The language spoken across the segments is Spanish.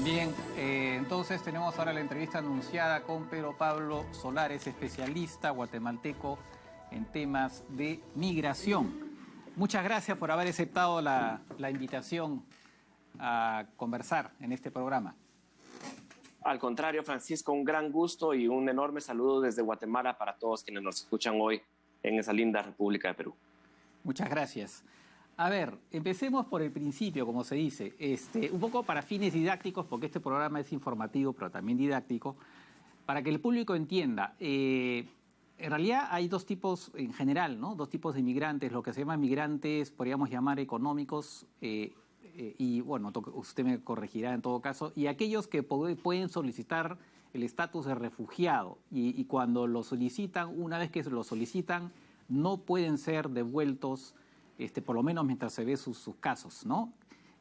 Bien, entonces tenemos ahora la entrevista anunciada con Pedro Pablo Solares, especialista guatemalteco en temas de migración. Muchas gracias por haber aceptado la invitación a conversar en este programa. Al contrario, Francisco, un gran gusto y un enorme saludo desde Guatemala para todos quienes nos escuchan hoy en esa linda República de Perú. Muchas gracias. A ver, empecemos por el principio, como se dice, un poco para fines didácticos, porque este programa es informativo, pero también didáctico, para que el público entienda. En realidad hay dos tipos, en general, ¿no? Dos tipos de inmigrantes, lo que se llama migrantes, podríamos llamar económicos, y bueno, usted me corregirá en todo caso, y aquellos que pueden solicitar el estatus de refugiado, y cuando lo solicitan, una vez que lo solicitan, no pueden ser devueltos, por lo menos mientras se ve sus casos, ¿no?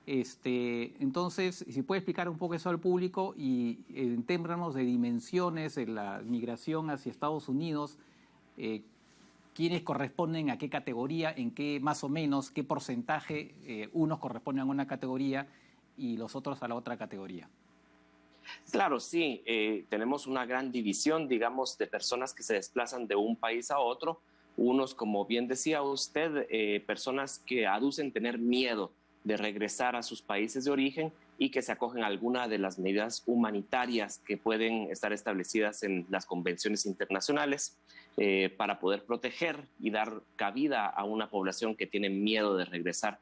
Entonces, si puede explicar un poco eso al público y en términos de dimensiones de la migración hacia Estados Unidos, quiénes corresponden a qué categoría, en qué más o menos, qué porcentaje unos corresponden a una categoría y los otros a la otra categoría. Claro, sí, tenemos una gran división, digamos, de personas que se desplazan de un país a otro. Unos, como bien decía usted, personas que aducen tener miedo de regresar a sus países de origen y que se acogen a alguna de las medidas humanitarias que pueden estar establecidas en las convenciones internacionales para poder proteger y dar cabida a una población que tiene miedo de regresar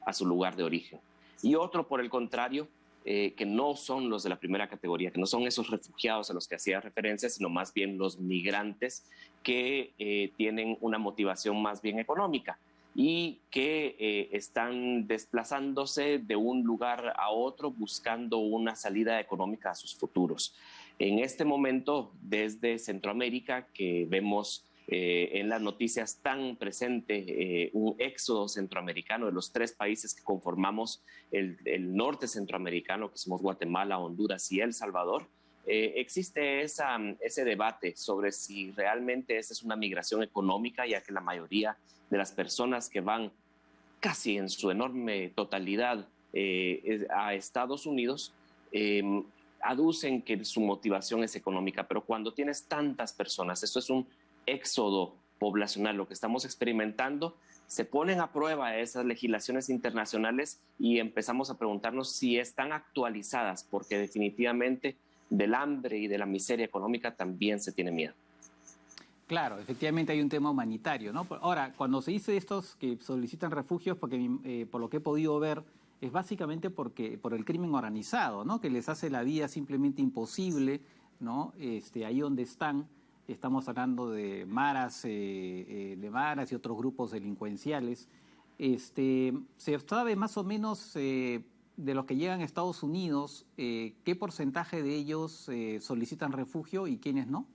a su lugar de origen. Y otro, por el contrario, que no son los de la primera categoría, que no son esos refugiados a los que hacía referencia, sino más bien los migrantes que tienen una motivación más bien económica y que están desplazándose de un lugar a otro buscando una salida económica a sus futuros. En este momento, desde Centroamérica, que vemos en las noticias tan presente un éxodo centroamericano de los 3 países que conformamos el norte centroamericano, que somos Guatemala, Honduras y El Salvador, existe ese debate sobre si realmente esa es una migración económica, ya que la mayoría de las personas que van casi en su enorme totalidad a Estados Unidos aducen que su motivación es económica, pero cuando tienes tantas personas, esto es un éxodo poblacional, lo que estamos experimentando, se ponen a prueba esas legislaciones internacionales y empezamos a preguntarnos si están actualizadas, porque definitivamente del hambre y de la miseria económica también se tiene miedo. Claro, efectivamente hay un tema humanitario, ¿no? Ahora, cuando se dice estos que solicitan refugios, porque por lo que he podido ver, es básicamente por el crimen organizado, ¿no? Que les hace la vida simplemente imposible, ¿no? Ahí donde están. Estamos hablando de maras y otros grupos delincuenciales. ¿Se sabe más o menos de los que llegan a Estados Unidos qué porcentaje de ellos solicitan refugio y quiénes no?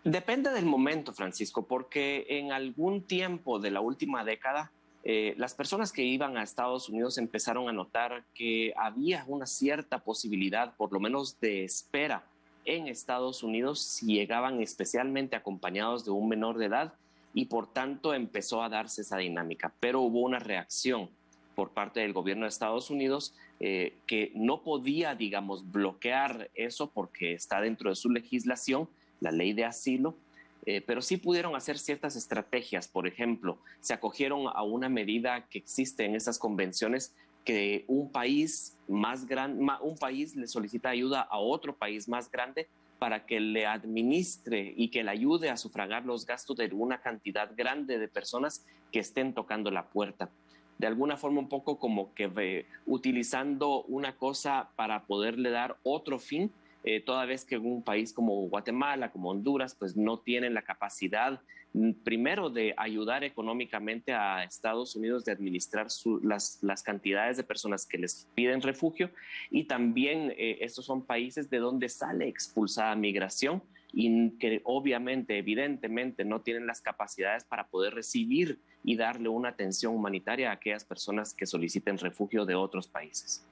Depende del momento, Francisco, porque en algún tiempo de la última década, las personas que iban a Estados Unidos empezaron a notar que había una cierta posibilidad, por lo menos de espera, en Estados Unidos si llegaban especialmente acompañados de un menor de edad y por tanto empezó a darse esa dinámica. Pero hubo una reacción por parte del gobierno de Estados Unidos que no podía, digamos, bloquear eso porque está dentro de su legislación, la ley de asilo, pero sí pudieron hacer ciertas estrategias. Por ejemplo, se acogieron a una medida que existe en esas convenciones que un país le solicita ayuda a otro país más grande para que le administre y que le ayude a sufragar los gastos de una cantidad grande de personas que estén tocando la puerta. De alguna forma un poco como que utilizando una cosa para poderle dar otro fin, toda vez que un país como Guatemala, como Honduras, pues no tienen la capacidad, primero, de ayudar económicamente a Estados Unidos de administrar las cantidades de personas que les piden refugio, y también estos son países de donde sale expulsada migración y que obviamente, evidentemente, no tienen las capacidades para poder recibir y darle una atención humanitaria a aquellas personas que soliciten refugio de otros países.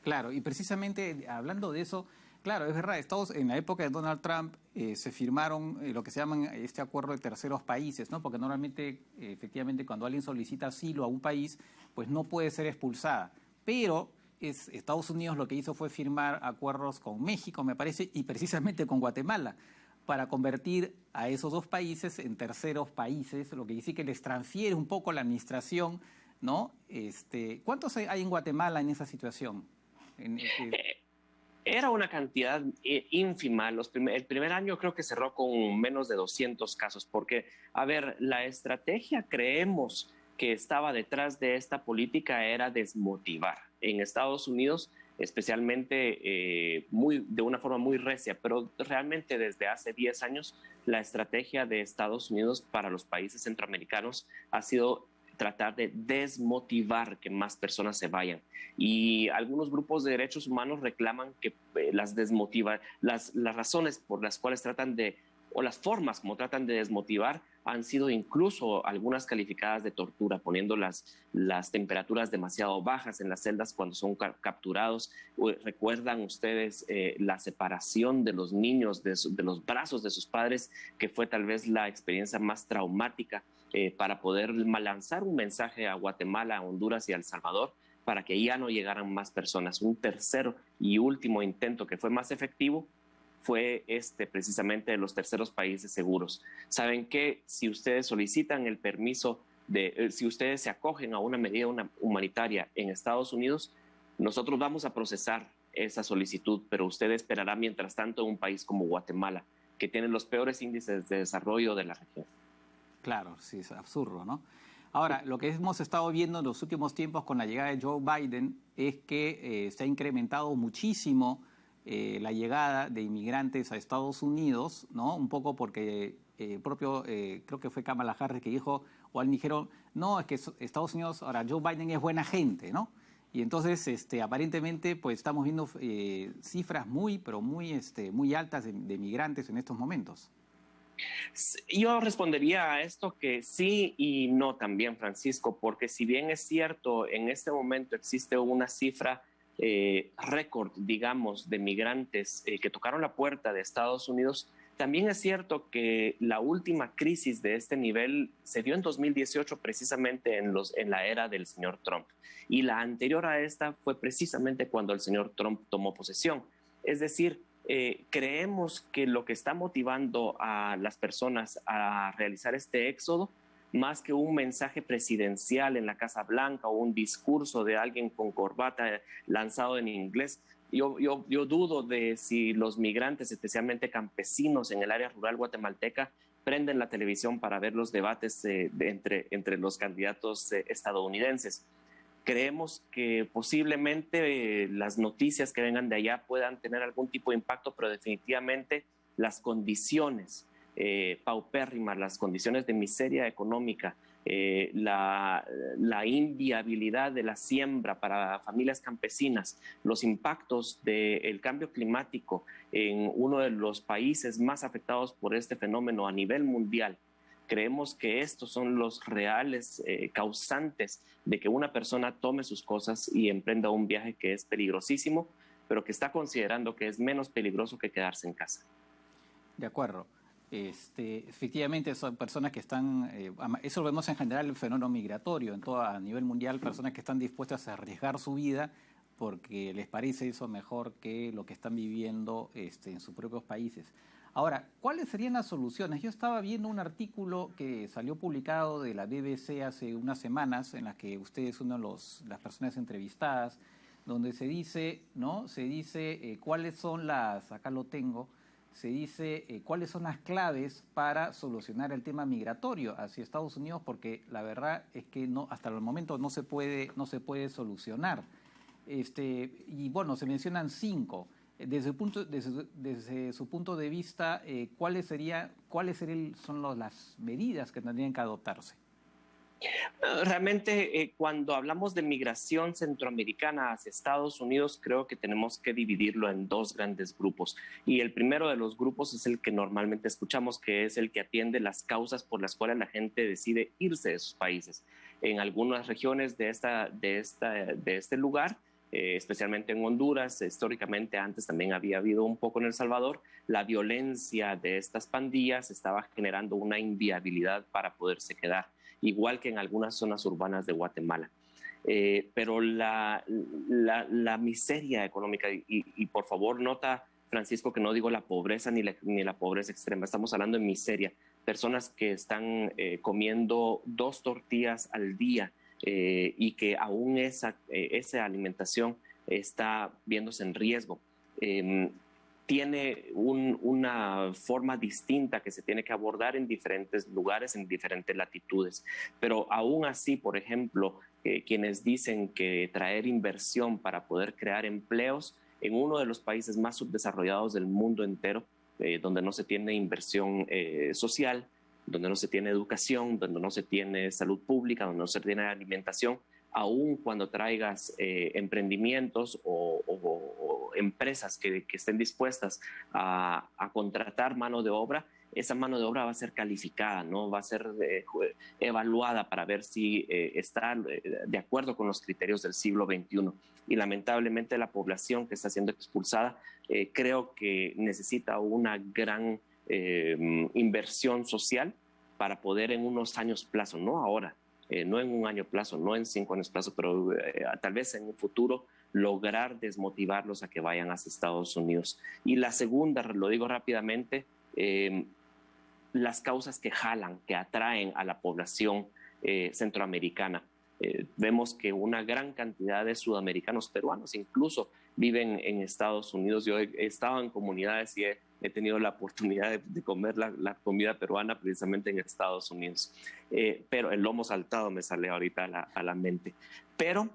Claro, y precisamente hablando de eso, claro, es verdad, en la época de Donald Trump se firmaron lo que se llaman este acuerdo de terceros países, ¿no? Porque normalmente, efectivamente, cuando alguien solicita asilo a un país, pues no puede ser expulsada. Pero Estados Unidos lo que hizo fue firmar acuerdos con México, me parece, y precisamente con Guatemala, para convertir a esos dos países en terceros países, lo que dice que les transfiere un poco la administración, ¿no? ¿Cuántos hay en Guatemala en esa situación? Era una cantidad ínfima. El primer año creo que cerró con menos de 200 casos, porque, a ver, la estrategia creemos que estaba detrás de esta política era desmotivar. En Estados Unidos, especialmente de una forma muy recia, pero realmente desde hace 10 años, la estrategia de Estados Unidos para los países centroamericanos ha sido tratar de desmotivar que más personas se vayan. Y algunos grupos de derechos humanos reclaman que las razones por las cuales tratan de, o las formas como tratan de desmotivar, han sido incluso algunas calificadas de tortura, poniendo las temperaturas demasiado bajas en las celdas cuando son capturados. ¿Recuerdan ustedes la separación de los niños de los brazos de sus padres, que fue tal vez la experiencia más traumática para poder lanzar un mensaje a Guatemala, a Honduras y a El Salvador para que ya no llegaran más personas? Un tercer y último intento que fue más efectivo fue precisamente de los terceros países seguros. ¿Saben qué? Si ustedes solicitan el permiso si ustedes se acogen a una medida humanitaria en Estados Unidos, nosotros vamos a procesar esa solicitud, pero usted esperará mientras tanto en un país como Guatemala, que tiene los peores índices de desarrollo de la región. Claro, sí, es absurdo, ¿no? Ahora, lo que hemos estado viendo en los últimos tiempos con la llegada de Joe Biden es que se ha incrementado muchísimo la llegada de inmigrantes a Estados Unidos, ¿no? Un poco porque creo que fue Kamala Harris que dijo, o alguien dijeron, no, es que Estados Unidos, ahora Joe Biden es buena gente, ¿no? Y entonces, aparentemente, pues estamos viendo cifras pero muy altas de migrantes en estos momentos. Yo respondería a esto que sí y no también, Francisco, porque si bien es cierto, en este momento existe una cifra récord, digamos, de migrantes que tocaron la puerta de Estados Unidos, también es cierto que la última crisis de este nivel se dio en 2018, precisamente en la era del señor Trump. Y la anterior a esta fue precisamente cuando el señor Trump tomó posesión. Es decir, creemos que lo que está motivando a las personas a realizar este éxodo, más que un mensaje presidencial en la Casa Blanca o un discurso de alguien con corbata lanzado en inglés, yo dudo de si los migrantes, especialmente campesinos en el área rural guatemalteca, prenden la televisión para ver los debates entre los candidatos estadounidenses. Creemos que posiblemente las noticias que vengan de allá puedan tener algún tipo de impacto, pero definitivamente las condiciones paupérrimas, las condiciones de miseria económica, la inviabilidad de la siembra para familias campesinas, los impactos del cambio climático en uno de los países más afectados por este fenómeno a nivel mundial. Creemos que estos son los reales causantes de que una persona tome sus cosas y emprenda un viaje que es peligrosísimo, pero que está considerando que es menos peligroso que quedarse en casa. De acuerdo. Efectivamente son personas que están, eso lo vemos en general el fenómeno migratorio, a nivel mundial, personas que están dispuestas a arriesgar su vida porque les parece eso mejor que lo que están viviendo en sus propios países. Ahora, ¿cuáles serían las soluciones? Yo estaba viendo un artículo que salió publicado de la BBC hace unas semanas, en la que usted es una de las personas entrevistadas, donde se dice, ¿no? Se dice cuáles son acá lo tengo, se dice cuáles son las claves para solucionar el tema migratorio hacia Estados Unidos, porque la verdad es que hasta el momento no se puede solucionar. Y bueno, se mencionan 5. Desde su punto de vista, ¿cuáles son las medidas que tendrían que adoptarse? Realmente, cuando hablamos de migración centroamericana hacia Estados Unidos, creo que tenemos que dividirlo en dos grandes grupos. Y el primero de los grupos es el que normalmente escuchamos, que es el que atiende las causas por las cuales la gente decide irse de sus países. En algunas regiones de este lugar, especialmente en Honduras, históricamente antes también había habido un poco en El Salvador, la violencia de estas pandillas estaba generando una inviabilidad para poderse quedar, igual que en algunas zonas urbanas de Guatemala. pero la miseria económica, y por favor nota, Francisco, que no digo la pobreza ni la pobreza extrema, estamos hablando de miseria, personas que están comiendo 2 tortillas al día y que aún esa alimentación está viéndose en riesgo. Tiene una forma distinta que se tiene que abordar en diferentes lugares, en diferentes latitudes. Pero aún así, por ejemplo, quienes dicen que traer inversión para poder crear empleos en uno de los países más subdesarrollados del mundo entero, donde no se tiene inversión social, donde no se tiene educación, donde no se tiene salud pública, donde no se tiene alimentación, aún cuando traigas emprendimientos o empresas que estén dispuestas a contratar mano de obra, esa mano de obra va a ser calificada, ¿no? Va a ser evaluada para ver si está de acuerdo con los criterios del siglo XXI. Y lamentablemente la población que está siendo expulsada creo que necesita una gran inversión social para poder en unos años plazo, no ahora, no en un año plazo, no en 5 años plazo, pero tal vez en un futuro lograr desmotivarlos a que vayan hacia Estados Unidos. Y la segunda, lo digo rápidamente, las causas que jalan, que atraen a la población centroamericana. Vemos que una gran cantidad de sudamericanos peruanos incluso viven en Estados Unidos. Yo he estado en comunidades y he tenido la oportunidad de comer la comida peruana precisamente en Estados Unidos. Pero el lomo saltado me sale ahorita a la mente. Pero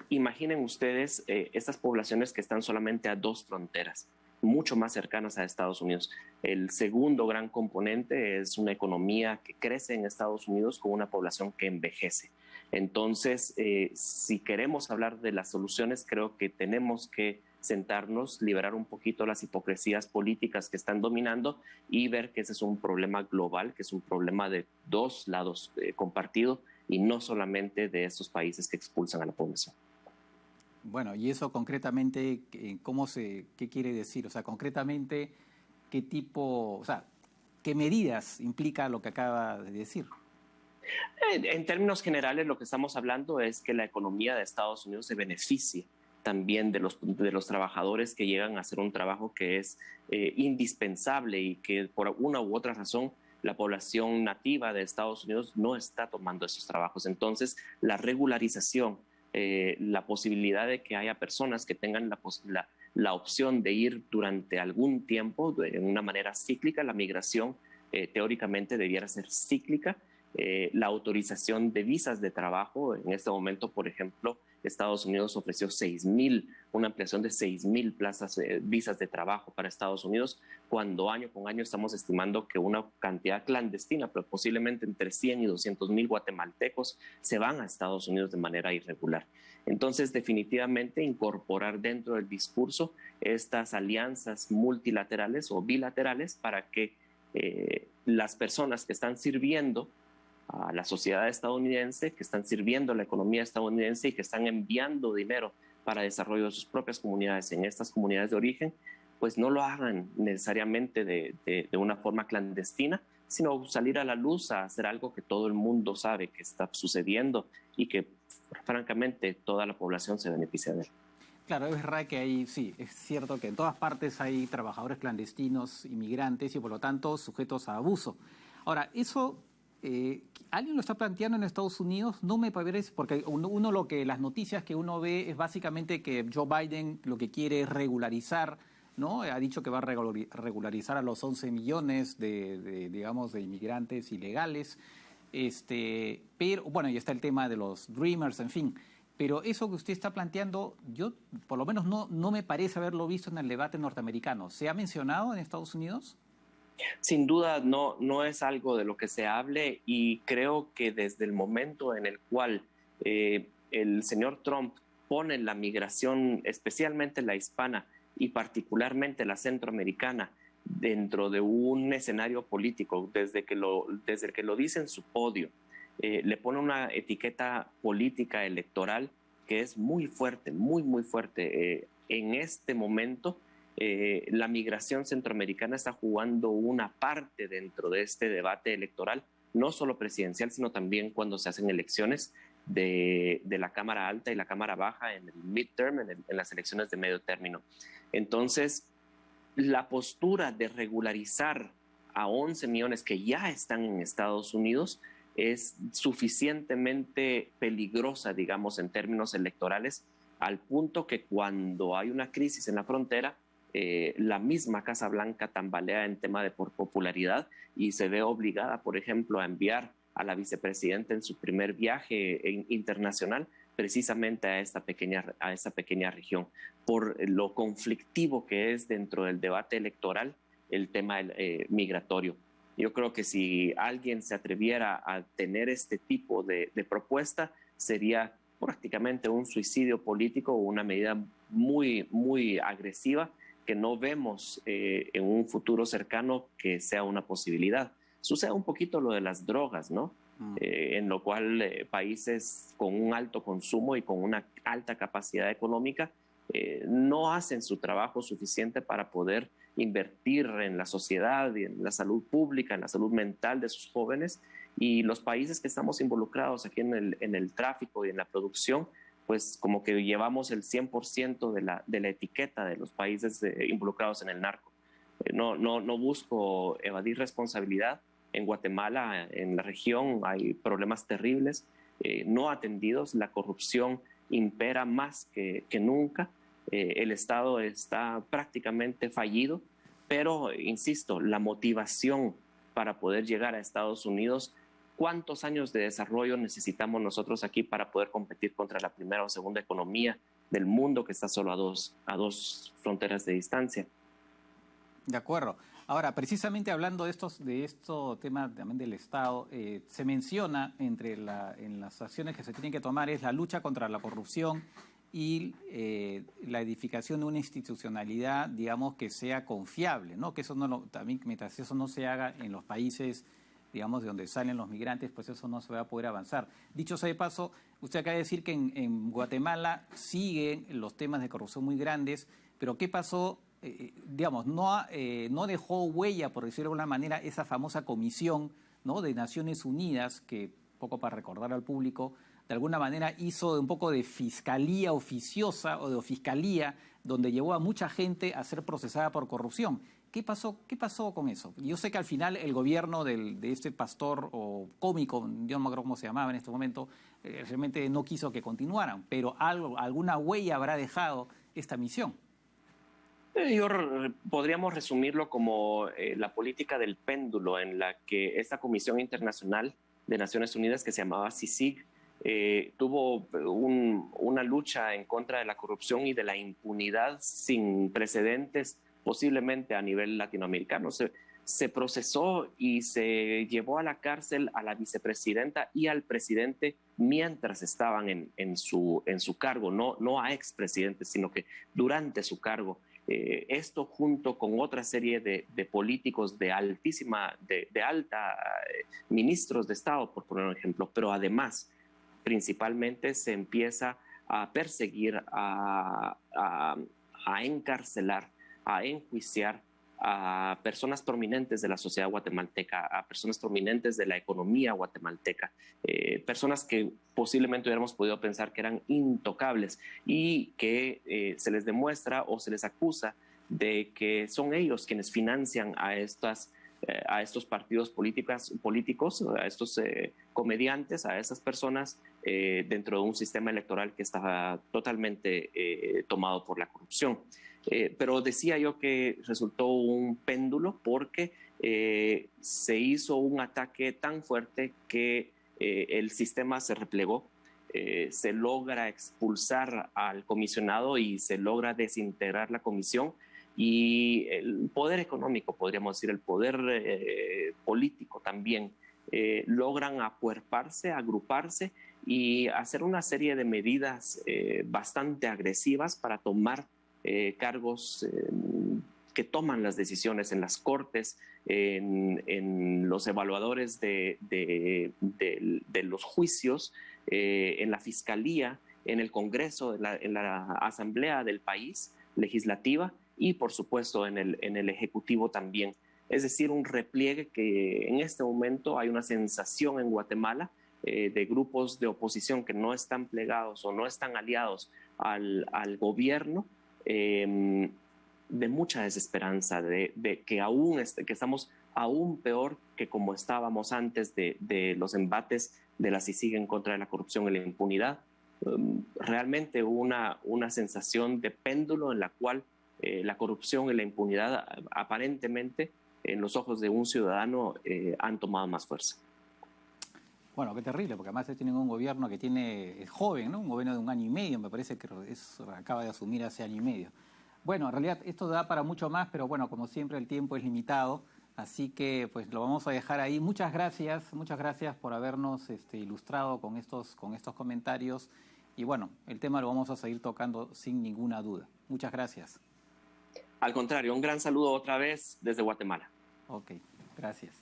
imaginen ustedes estas poblaciones que están solamente a 2 fronteras, mucho más cercanas a Estados Unidos. El segundo gran componente es una economía que crece en Estados Unidos con una población que envejece. Entonces, si queremos hablar de las soluciones, creo que tenemos que sentarnos, liberar un poquito las hipocresías políticas que están dominando y ver que ese es un problema global, que es un problema de 2 lados compartido y no solamente de estos países que expulsan a la población. Bueno, y eso concretamente, ¿qué quiere decir? O sea, concretamente, ¿qué tipo, o sea, qué medidas implica lo que acaba de decir? En términos generales, lo que estamos hablando es que la economía de Estados Unidos se beneficie también de los trabajadores que llegan a hacer un trabajo que es indispensable y que por una u otra razón la población nativa de Estados Unidos no está tomando esos trabajos. Entonces, la regularización, la posibilidad de que haya personas que tengan la opción de ir durante algún tiempo de una manera cíclica, la migración teóricamente debiera ser cíclica. La autorización de visas de trabajo. En este momento, por ejemplo, Estados Unidos ofreció una ampliación de 6,000 plazas, visas de trabajo para Estados Unidos, cuando año con año estamos estimando que una cantidad clandestina, pero posiblemente entre 100 y 200,000 guatemaltecos se van a Estados Unidos de manera irregular. Entonces, definitivamente incorporar dentro del discurso estas alianzas multilaterales o bilaterales para que las personas que están sirviendo a la sociedad estadounidense, que están sirviendo a la economía estadounidense y que están enviando dinero para el desarrollo de sus propias comunidades en estas comunidades de origen, pues no lo hagan necesariamente de una forma clandestina, sino salir a la luz a hacer algo que todo el mundo sabe que está sucediendo y que francamente toda la población se beneficia de él. Claro, es verdad que sí, es cierto que en todas partes hay trabajadores clandestinos, inmigrantes y por lo tanto sujetos a abuso. Ahora, eso... ¿alguien lo está planteando en Estados Unidos? No me parece, porque las noticias que uno ve es básicamente que Joe Biden lo que quiere es regularizar, ¿no? Ha dicho que va a regularizar a los 11 millones digamos, de inmigrantes ilegales. Pero, bueno, y está el tema de los Dreamers, en fin. Pero eso que usted está planteando, yo por lo menos no me parece haberlo visto en el debate norteamericano. ¿Se ha mencionado en Estados Unidos? Sin duda no es algo de lo que se hable y creo que desde el momento en el cual el señor Trump pone la migración, especialmente la hispana y particularmente la centroamericana, dentro de un escenario político, desde que lo dice en su podio, le pone una etiqueta política electoral que es muy fuerte, muy fuerte. En este momento, la migración centroamericana está jugando una parte dentro de este debate electoral, no solo presidencial, sino también cuando se hacen elecciones, de la Cámara Alta y la Cámara Baja en el midterm, en las elecciones de medio término. Entonces, la postura de regularizar a 11 millones que ya están en Estados Unidos es suficientemente peligrosa, digamos, en términos electorales, al punto que cuando hay una crisis en la frontera, la misma Casa Blanca tambalea en tema de popularidad y se ve obligada, por ejemplo, a enviar a la vicepresidenta en su primer viaje internacional precisamente a esta pequeña región, por lo conflictivo que es dentro del debate electoral el tema migratorio. Yo creo que si alguien se atreviera a tener este tipo de propuesta, sería prácticamente un suicidio político o una medida muy, muy agresiva que no vemos en un futuro cercano que sea una posibilidad. Sucede un poquito lo de las drogas, ¿no? En lo cual países con un alto consumo y con una alta capacidad económica no hacen su trabajo suficiente para poder invertir en la sociedad y en la salud pública, en la salud mental de sus jóvenes. Y los países que estamos involucrados aquí en el tráfico y en la producción, pues como que llevamos el 100% de la etiqueta de los países involucrados en el narco. No busco evadir responsabilidad. En Guatemala, en la región, hay problemas terribles, no atendidos, la corrupción impera más que nunca, el Estado está prácticamente fallido, pero, insisto, la motivación para poder llegar a Estados Unidos, ¿cuántos años de desarrollo necesitamos nosotros aquí para poder competir contra la primera o segunda economía del mundo que está solo a dos fronteras de distancia? De acuerdo. Ahora, precisamente hablando de estos temas también del Estado, se menciona en las acciones que se tienen que tomar es la lucha contra la corrupción y la edificación de una institucionalidad, digamos, que sea confiable, ¿no? Que eso también, mientras eso no se haga en los países, digamos, de donde salen los migrantes, pues eso no se va a poder avanzar. Dicho sea de paso, usted acaba de decir que en Guatemala siguen los temas de corrupción muy grandes, pero ¿qué pasó? Digamos, no dejó huella, por decirlo de alguna manera, esa famosa comisión, ¿no?, de Naciones Unidas, que, poco para recordar al público, de alguna manera hizo un poco de fiscalía oficiosa o de fiscalía, donde llevó a mucha gente a ser procesada por corrupción. ¿Qué pasó con eso? Yo sé que al final el gobierno de este pastor o cómico, yo no me acuerdo cómo se llamaba en este momento, realmente no quiso que continuaran, pero alguna huella habrá dejado esta misión. Podríamos resumirlo como la política del péndulo, en la que esta Comisión Internacional de Naciones Unidas, que se llamaba CICIG, tuvo una lucha en contra de la corrupción y de la impunidad sin precedentes, posiblemente a nivel latinoamericano. Se procesó y se llevó a la cárcel a la vicepresidenta y al presidente mientras estaban en su cargo, no a expresidentes, sino que durante su cargo. Esto junto con otra serie de políticos de alta, ministros de Estado, por poner un ejemplo, pero además, principalmente se empieza a perseguir, a encarcelar, a enjuiciar a personas prominentes de la sociedad guatemalteca, a personas prominentes de la economía guatemalteca, personas que posiblemente hubiéramos podido pensar que eran intocables y que se les demuestra o se les acusa de que son ellos quienes financian a estos partidos políticos, a estos comediantes, a esas personas dentro de un sistema electoral que estaba totalmente tomado por la corrupción. Pero decía yo que resultó un péndulo porque se hizo un ataque tan fuerte que el sistema se replegó, se logra expulsar al comisionado y se logra desintegrar la comisión, y el poder económico, podríamos decir, el poder político también, logran acuerparse, agruparse y hacer una serie de medidas bastante agresivas para tomar cargos que toman las decisiones en las cortes, en los evaluadores de los juicios, en la fiscalía, en el Congreso, en la Asamblea del país legislativa y, por supuesto, en el Ejecutivo también. Es decir, un repliegue que en este momento hay una sensación en Guatemala de grupos de oposición que no están plegados o no están aliados al gobierno, de mucha desesperanza, de que que estamos aún peor que como estábamos antes de los embates de la CICIG en contra de la corrupción y la impunidad. Realmente una sensación de péndulo en la cual la corrupción y la impunidad aparentemente en los ojos de un ciudadano han tomado más fuerza. Bueno, qué terrible, porque además tienen un gobierno que es joven, ¿no? Un gobierno de 1 año y medio, me parece que acaba de asumir hace 1 año y medio. Bueno, en realidad esto da para mucho más, pero bueno, como siempre el tiempo es limitado, así que pues lo vamos a dejar ahí. Muchas gracias por habernos ilustrado con estos comentarios y bueno, el tema lo vamos a seguir tocando sin ninguna duda. Muchas gracias. Al contrario, un gran saludo otra vez desde Guatemala. Ok, gracias.